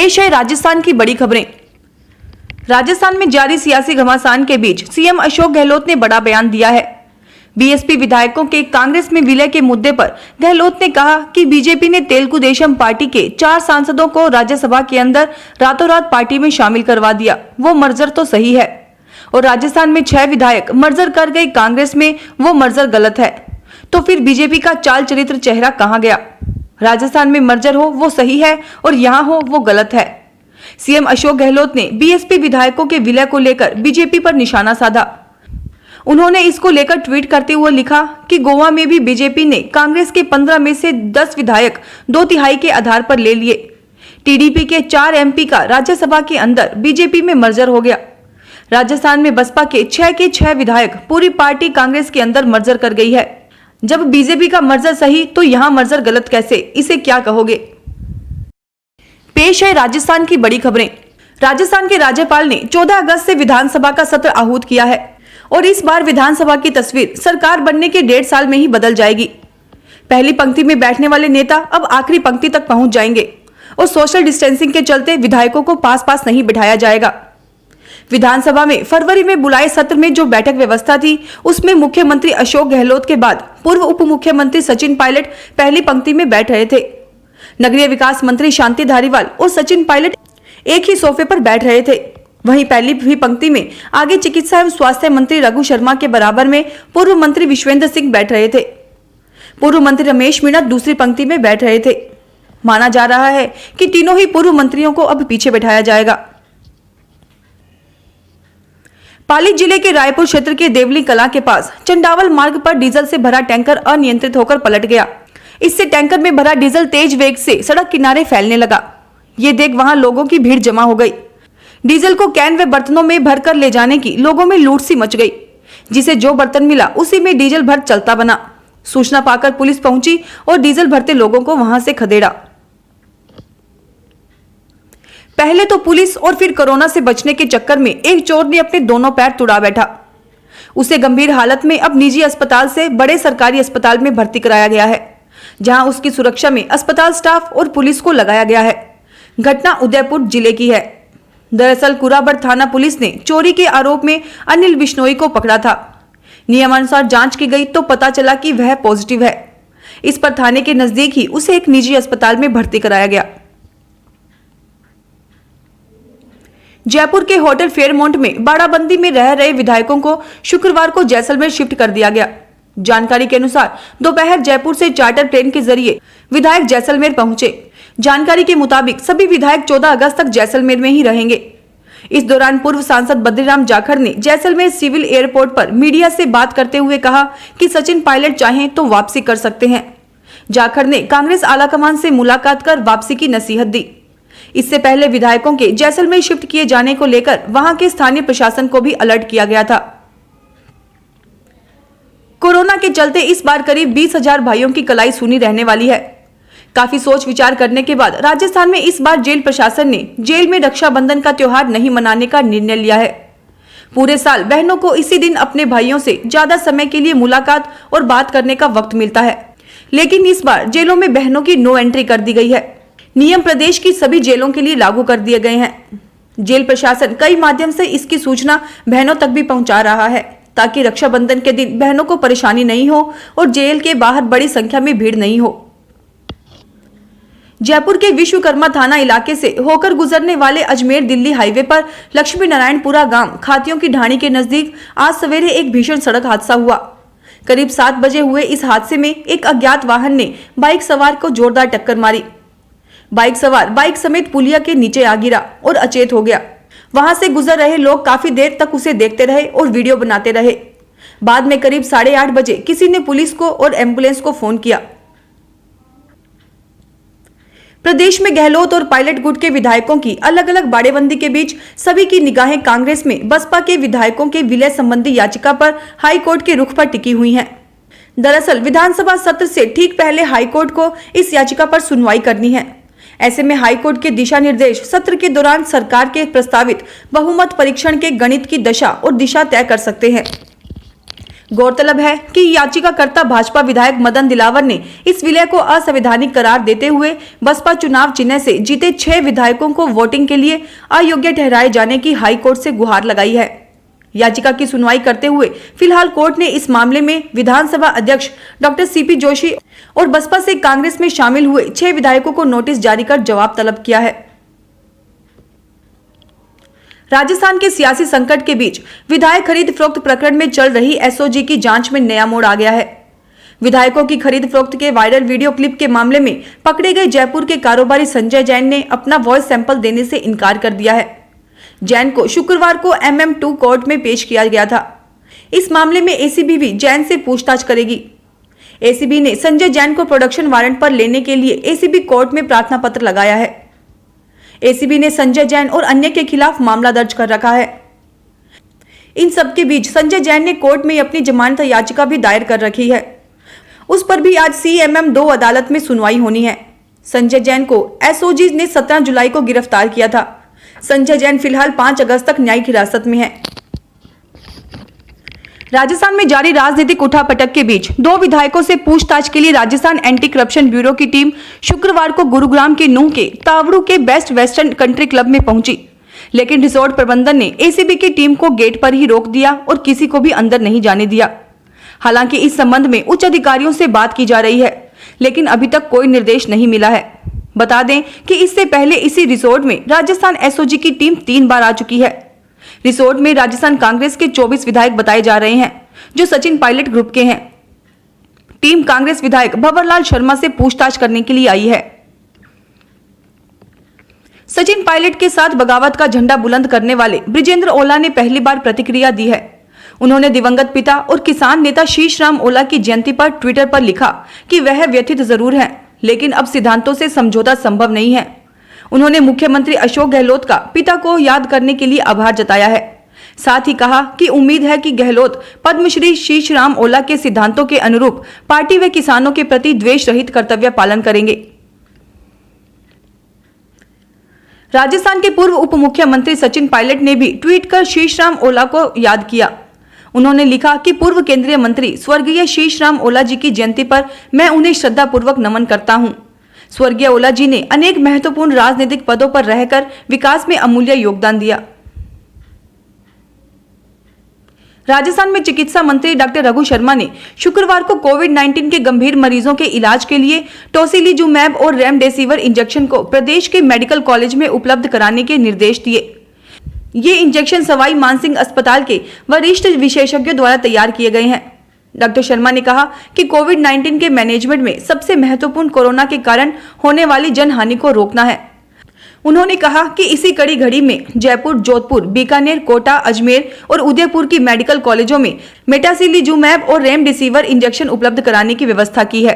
पेश है राजस्थान की बड़ी खबरें। राजस्थान में जारी सियासी घमासान के बीच सीएम अशोक गहलोत ने बड़ा बयान दिया है। बीएसपी विधायकों के कांग्रेस में विलय के मुद्दे पर गहलोत ने कहा कि बीजेपी ने तेलुगु देशम पार्टी के 4 सांसदों को राज्यसभा के अंदर रातों रात पार्टी में शामिल करवा दिया। वो मर्जर तो सही है, और राजस्थान में 6 विधायक मर्जर कर गए कांग्रेस में, वो मर्जर गलत है। तो फिर बीजेपी का चाल चरित्र चेहरा कहां गया? राजस्थान में मर्जर हो वो सही है और यहां हो वो गलत है। सीएम अशोक गहलोत ने बीएसपी विधायकों के विलय को लेकर बीजेपी पर निशाना साधा। उन्होंने इसको लेकर ट्वीट करते हुए लिखा कि गोवा में भी बीजेपी ने कांग्रेस के 15 में से 10 विधायक 2/3 के आधार पर ले लिए। टीडीपी के 4 एमपी का राज्यसभा के अंदर बीजेपी में मर्जर हो गया। राजस्थान में बसपा के 6 विधायक पूरी पार्टी कांग्रेस के अंदर मर्जर कर गई है। जब बीजेपी का मर्जर सही तो यहां मर्जर गलत कैसे? इसे क्या कहोगे? पेश है राजस्थान की बड़ी खबरें। राजस्थान के राज्यपाल ने 14 अगस्त से विधानसभा का सत्र आहूत किया है और इस बार विधानसभा की तस्वीर सरकार बनने के 1.5 साल में ही बदल जाएगी। पहली पंक्ति में बैठने वाले नेता अब आखिरी पंक्ति तक पहुंच जाएंगे और सोशल डिस्टेंसिंग के चलते विधायकों को पास नहीं बिठाया जाएगा। विधानसभा में फरवरी में बुलाए सत्र में जो बैठक व्यवस्था थी, उसमें मुख्यमंत्री अशोक गहलोत के बाद पूर्व उप मुख्यमंत्री सचिन पायलट पहली पंक्ति में बैठ रहे थे। नगरीय विकास मंत्री शांति धारीवाल और सचिन पायलट एक ही सोफे पर बैठ रहे थे। वहीं पहली भी पंक्ति में आगे चिकित्सा एवं स्वास्थ्य मंत्री रघु शर्मा के बराबर में पूर्व मंत्री विश्वेंद्र सिंह बैठ रहे थे। पूर्व मंत्री रमेश मीणा दूसरी पंक्ति में बैठ रहे थे। माना जा रहा है कि तीनों ही पूर्व मंत्रियों को अब पीछे बैठाया जाएगा। पाली जिले के रायपुर क्षेत्र के देवली कला के पास चंडावल मार्ग पर डीजल से भरा टैंकर अनियंत्रित होकर पलट गया। इससे टैंकर में भरा डीजल तेज वेग से सड़क किनारे फैलने लगा। ये देख वहां लोगों की भीड़ जमा हो गई। डीजल को कैन व बर्तनों में भरकर ले जाने की लोगों में लूट सी मच गई, जिसे जो बर्तन मिला उसी में डीजल भर चलता बना। सूचना पाकर पुलिस पहुंची और डीजल भरते लोगों को वहां से खदेड़ा। पहले तो पुलिस और फिर कोरोना से बचने के चक्कर में एक चोर ने अपने दोनों पैर तुड़ा बैठा। उसे गंभीर हालत में अब निजी अस्पताल से बड़े सरकारी अस्पताल में भर्ती कराया गया है, जहां उसकी सुरक्षा में अस्पताल स्टाफ और पुलिस को लगाया गया है। घटना उदयपुर जिले की है। दरअसल कुराबड़ थाना पुलिस ने चोरी के आरोप में अनिल बिश्नोई को पकड़ा था। नियमानुसार जांच की गई तो पता चला कि वह पॉजिटिव है। इस पर थाने के नजदीक ही उसे एक निजी अस्पताल में भर्ती कराया गया। जयपुर के होटल फेयरमाउंट में बाड़ाबंदी में रह रहे विधायकों को शुक्रवार को जैसलमेर शिफ्ट कर दिया गया। जानकारी के अनुसार दोपहर जयपुर से चार्टर ट्रेन के जरिए विधायक जैसलमेर पहुंचे। जानकारी के मुताबिक सभी विधायक 14 अगस्त तक जैसलमेर में ही रहेंगे। इस दौरान पूर्व सांसद बद्रीराम जाखड़ ने जैसलमेर सिविल एयरपोर्ट पर मीडिया से बात करते हुए कहा कि सचिन पायलट चाहें तो वापसी कर सकते हैं। जाखड़ ने कांग्रेस आलाकमान से मुलाकात कर वापसी की नसीहत दी। इससे पहले विधायकों के जैसलमेर शिफ्ट किए जाने को लेकर वहां के स्थानीय प्रशासन को भी अलर्ट किया गया था। कोरोना के चलते इस बार करीब 20,000 भाइयों की कलाई सूनी रहने वाली है। काफी सोच विचार करने के बाद राजस्थान में इस बार जेल प्रशासन ने जेल में रक्षाबंधन का त्योहार नहीं मनाने का निर्णय लिया है। पूरे साल बहनों को इसी दिन अपने भाइयों से ज्यादा समय के लिए मुलाकात और बात करने का वक्त मिलता है, लेकिन इस बार जेलों में बहनों की नो एंट्री कर दी गई है। नियम प्रदेश की सभी जेलों के लिए लागू कर दिए गए हैं। जेल प्रशासन कई माध्यम से इसकी सूचना बहनों तक भी पहुंचा रहा है, ताकि रक्षाबंधन के दिन बहनों को परेशानी नहीं हो और जेल के बाहर बड़ी संख्या में भीड़ नहीं हो। जयपुर के विश्वकर्मा थाना इलाके से होकर गुजरने वाले अजमेर दिल्ली हाईवे पर लक्ष्मी नारायणपुरा गांव खातियों की ढाणी के नजदीक आज सवेरे एक भीषण सड़क हादसा हुआ। करीब 7 बजे हुए इस हादसे में एक अज्ञात वाहन ने बाइक सवार को जोरदार टक्कर मारी। बाइक सवार बाइक समेत पुलिया के नीचे आ गिरा और अचेत हो गया। वहां से गुजर रहे लोग काफी देर तक उसे देखते रहे और वीडियो बनाते रहे। बाद में करीब 8:30 बजे किसी ने पुलिस को और एम्बुलेंस को फोन किया। प्रदेश में गहलोत और पायलट गुट के विधायकों की अलग अलग बाड़ेबंदी के बीच सभी की निगाहें कांग्रेस में बसपा के विधायकों के विलय संबंधी याचिका पर हाईकोर्ट के रुख पर टिकी हुई हैं। दरअसल विधानसभा सत्र से ठीक पहले हाईकोर्ट को इस याचिका पर सुनवाई करनी है। ऐसे में हाईकोर्ट के दिशा निर्देश सत्र के दौरान सरकार के प्रस्तावित बहुमत परीक्षण के गणित की दशा और दिशा तय कर सकते हैं। गौरतलब है कि याचिकाकर्ता भाजपा विधायक मदन दिलावर ने इस विलय को असंवैधानिक करार देते हुए बसपा चुनाव चिन्ह से जीते 6 विधायकों को वोटिंग के लिए अयोग्य ठहराए जाने की हाई कोर्ट से गुहार लगाई है। याचिका की सुनवाई करते हुए फिलहाल कोर्ट ने इस मामले में विधानसभा अध्यक्ष डॉक्टर सीपी जोशी और बसपा से कांग्रेस में शामिल हुए 6 विधायकों को नोटिस जारी कर जवाब तलब किया है। राजस्थान के सियासी संकट के बीच विधायक खरीद फरोख्त प्रकरण में चल रही एसओजी की जांच में नया मोड़ आ गया है। विधायकों की खरीद फरोख्त के वायरल वीडियो क्लिप के मामले में पकड़े गए जयपुर के कारोबारी संजय जैन ने अपना वॉइस सैंपल देने से इनकार कर दिया है। जैन को शुक्रवार को MM2 कोर्ट में पेश किया गया था। इस मामले में एसीबी भी जैन से पूछताछ करेगी। एसीबी ने संजय जैन को प्रोडक्शन वारंट पर लेने के लिए एसीबी कोर्ट में प्रार्थना पत्र लगाया है। एसीबी ने संजय जैन और अन्य के खिलाफ मामला दर्ज कर रखा है। इन सबके बीच संजय जैन ने कोर्ट में अपनी जमानत याचिका भी दायर कर रखी है। उस पर भी आज CMM2 अदालत में सुनवाई होनी है। संजय जैन को एसओजी ने 17 जुलाई को गिरफ्तार किया था। संजय जैन फिलहाल 5 अगस्त तक न्यायिक हिरासत में है। राजस्थान में जारी राजनीतिक उठापटक के बीच 2 विधायकों से पूछताछ के लिए राजस्थान एंटी करप्शन ब्यूरो की टीम शुक्रवार को गुरुग्राम के नूंह के तावड़ू के बेस्ट वेस्टर्न कंट्री क्लब में पहुंची, लेकिन रिसोर्ट प्रबंधन ने एसीबी की टीम को गेट पर ही रोक दिया और किसी को भी अंदर नहीं जाने दिया। हालांकि इस संबंध में उच्च अधिकारियों से बात की जा रही है, लेकिन अभी तक कोई निर्देश नहीं मिला है। बता दें कि इससे पहले इसी रिसोर्ट में राजस्थान एसओजी की टीम 3 बार आ चुकी है। रिसोर्ट में राजस्थान कांग्रेस के 24 विधायक बताए जा रहे हैं, जो सचिन पायलट ग्रुप के हैं। टीम कांग्रेस विधायक भंवरलाल शर्मा से पूछताछ करने के लिए आई है। सचिन पायलट के साथ बगावत का झंडा बुलंद करने वाले ब्रिजेंद्र ओला ने पहली बार प्रतिक्रिया दी है। उन्होंने दिवंगत पिता और किसान नेता शीशराम ओला की जयंती पर ट्विटर पर लिखा कि वह व्यथित जरूर हैं, लेकिन अब सिद्धांतों से समझौता संभव नहीं है। उन्होंने मुख्यमंत्री अशोक गहलोत का पिता को याद करने के लिए आभार जताया है। साथ ही कहा कि उम्मीद है कि गहलोत पद्मश्री शीशराम ओला के सिद्धांतों के अनुरूप पार्टी व किसानों के प्रति द्वेष रहित कर्तव्य पालन करेंगे। राजस्थान के पूर्व उप मुख्यमंत्री सचिन पायलट ने भी ट्वीट कर शीशराम ओला को याद किया। उन्होंने लिखा कि पूर्व केंद्रीय मंत्री स्वर्गीय शीशराम ओला जी की जयंती पर मैं उन्हें श्रद्धापूर्वक नमन करता हूं। स्वर्गीय ओला जी ने अनेक महत्वपूर्ण राजनीतिक पदों पर रहकर विकास में अमूल्य योगदान दिया। राजस्थान में चिकित्सा मंत्री डॉक्टर रघु शर्मा ने शुक्रवार को कोविड-19 के गंभीर मरीजों के इलाज के लिए टोसिलीजुमैब और रेमडेसिविर इंजेक्शन को प्रदेश के मेडिकल कॉलेज में उपलब्ध कराने के निर्देश दिए। ये इंजेक्शन सवाई मानसिंह अस्पताल के वरिष्ठ विशेषज्ञों द्वारा तैयार किए गए हैं। डॉक्टर शर्मा ने कहा कि कोविड-19 के मैनेजमेंट में सबसे महत्वपूर्ण कोरोना के कारण होने वाली जनहानि को रोकना है। उन्होंने कहा कि इसी कड़ी घड़ी में जयपुर, जोधपुर, बीकानेर, कोटा, अजमेर और उदयपुर की मेडिकल कॉलेजों में मेटासिलीजुमैब और रेमडेसिविर इंजेक्शन उपलब्ध कराने की व्यवस्था की है।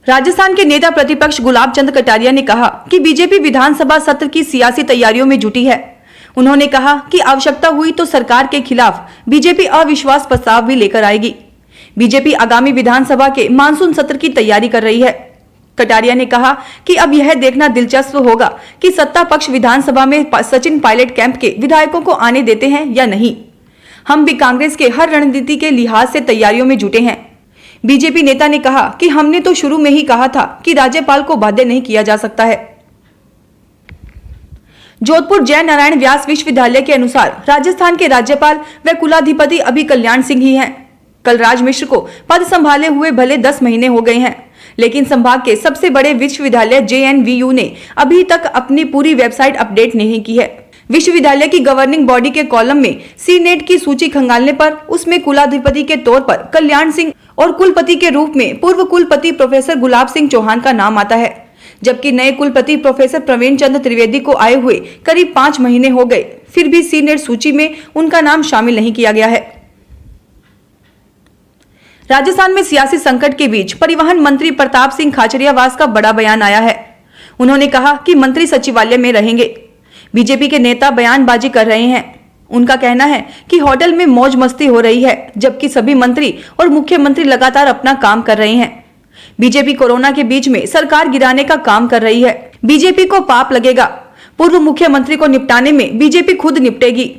राजस्थान के नेता प्रतिपक्ष गुलाब चंद कटारिया ने कहा कि बीजेपी विधानसभा सत्र की सियासी तैयारियों में जुटी है। उन्होंने कहा कि आवश्यकता हुई तो सरकार के खिलाफ बीजेपी अविश्वास प्रस्ताव भी लेकर आएगी। बीजेपी आगामी विधानसभा के मानसून सत्र की तैयारी कर रही है। कटारिया ने कहा कि अब यह देखना दिलचस्प होगा कि सत्ता पक्ष विधानसभा में सचिन पायलट कैंप के विधायकों को आने देते हैं या नहीं। हम भी कांग्रेस के हर रणनीति के लिहाज से तैयारियों में जुटे हैं। बीजेपी नेता ने कहा कि हमने तो शुरू में ही कहा था कि राज्यपाल को बाध्य नहीं किया जा सकता है। जोधपुर जय नारायण व्यास विश्वविद्यालय के अनुसार राजस्थान के राज्यपाल व कुलाधिपति अभी कल्याण सिंह ही हैं। कलराज मिश्र को पद संभाले हुए भले 10 महीने हो गए हैं, लेकिन संभाग के सबसे बड़े विश्वविद्यालय JNVU ने अभी तक अपनी पूरी वेबसाइट अपडेट नहीं की है। विश्वविद्यालय की गवर्निंग बॉडी के कॉलम में सीनेट की सूची खंगालने पर उसमें कुलाधिपति के तौर पर कल्याण सिंह और कुलपति के रूप में पूर्व कुलपति प्रोफेसर गुलाब सिंह चौहान का नाम आता है, जबकि नए कुलपति प्रोफेसर प्रवीण चंद्र त्रिवेदी को आए हुए करीब 5 महीने हो गए, फिर भी सीनेट सूची में उनका नाम शामिल नहीं किया गया है। राजस्थान में सियासी संकट के बीच परिवहन मंत्री प्रताप सिंह खाचरियावास का बड़ा बयान आया है। उन्होंने कहा कि मंत्री सचिवालय में रहेंगे। बीजेपी के नेता बयानबाजी कर रहे हैं। उनका कहना है कि होटल में मौज मस्ती हो रही है, जबकि सभी मंत्री और मुख्यमंत्री लगातार अपना काम कर रहे हैं। बीजेपी कोरोना के बीच में सरकार गिराने का काम कर रही है। बीजेपी को पाप लगेगा। पूर्व मुख्यमंत्री को निपटाने में बीजेपी खुद निपटेगी।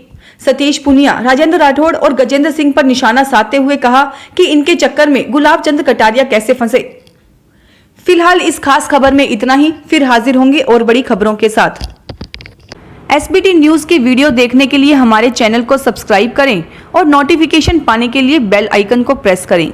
सतीश पुनिया, राजेंद्र राठौड़ और गजेंद्र सिंह पर निशाना साधते हुए कहा कि इनके चक्कर में गुलाब चंद कटारिया कैसे फंसे। फिलहाल इस खास खबर में इतना ही, फिर हाजिर होंगे और बड़ी खबरों के साथ। SBT न्यूज की वीडियो देखने के लिए हमारे चैनल को सब्सक्राइब करें और नोटिफिकेशन पाने के लिए बेल आइकन को प्रेस करें।